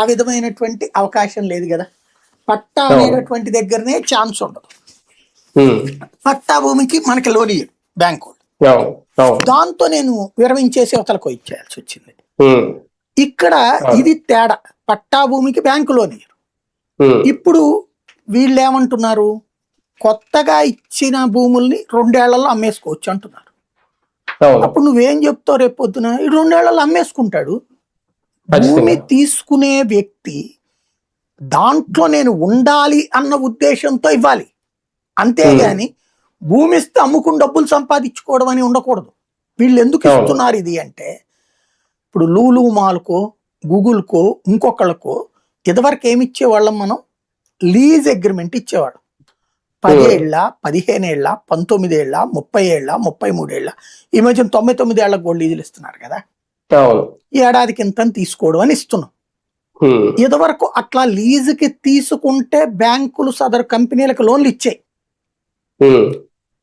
ఆ విధమైనటువంటి అవకాశం లేదు కదా. పట్టా అనేటటువంటి దగ్గరనే ఛాన్స్ ఉండదు. పట్టా భూమికి మనకి లోన్ ఇయ్యడు బ్యాంకు. దాంతో నేను విరమించేసి అవతలకు ఇచ్చేయాల్సి వచ్చింది. ఇక్కడ ఇది తేడా. పట్టా భూమికి బ్యాంకు లోన్ ఇయ్యరు. ఇప్పుడు వీళ్ళు ఏమంటున్నారు, కొత్తగా ఇచ్చిన భూముల్ని 2 ఏళ్లలో అమ్మేసుకోవచ్చు అంటున్నారు. అప్పుడు నువ్వేం చెప్తావు రేపు పొద్దున? ఈ 2 ఏళ్లలో అమ్మేసుకుంటాడు. భూమి తీసుకునే వ్యక్తి దాంట్లో నేను ఉండాలి అన్న ఉద్దేశంతో ఇవ్వాలి, అంతేగాని భూమి ఇస్తే అమ్ముకుని డబ్బులు సంపాదించుకోవడం అని ఉండకూడదు. వీళ్ళు ఎందుకు ఇస్తున్నారు ఇది అంటే, ఇప్పుడు లూలు మాల్కో గూగుల్కో ఇంకొకళ్ళకో ఇదివరకు ఏమి ఇచ్చేవాళ్ళం మనం? Lease agreement ఇచ్చేవాళ్ళం. 10 ఏళ్ళ, 15 ఏళ్ళ, 19 ఏళ్ళ, 30 ఏళ్ళ, 33 ఏళ్ళ, ఈ మధ్య 99 ఏళ్ళకు కూడా లీజులు ఇస్తున్నారు కదా. ఏడాదికి ఇంత తీసుకోవడం అని ఇస్తున్నాం. ఇదివరకు అట్లా లీజుకి తీసుకుంటే బ్యాంకులు సదరు కంపెనీలకు లోన్లు ఇచ్చాయి.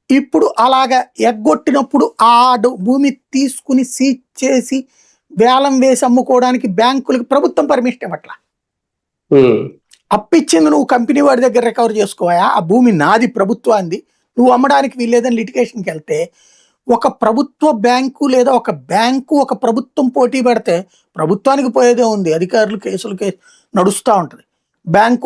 ఇప్పుడు అలాగా ఎగ్గొట్టినప్పుడు ఆ భూమి తీసుకుని సీజ్ చేసి వేలం వేసి అమ్ముకోవడానికి బ్యాంకులకు ప్రభుత్వం పర్మిషన్ ఇవ్వట్లా. అప్పిచ్చింది నువ్వు కంపెనీ వాడి దగ్గర రికవర్ చేసుకోవా, ఆ భూమి నాది, ప్రభుత్వాన్ని, నువ్వు అమ్మడానికి వీల్లేదని లిటిగేషన్కి వెళ్తే ఒక ప్రభుత్వ బ్యాంకు లేదా ఒక బ్యాంకు ఒక ప్రభుత్వం పోటీ పెడితే ప్రభుత్వానికి పోయేదే ఉంది. అధికారులు కేసులు నడుస్తూ ఉంటుంది. బ్యాంకు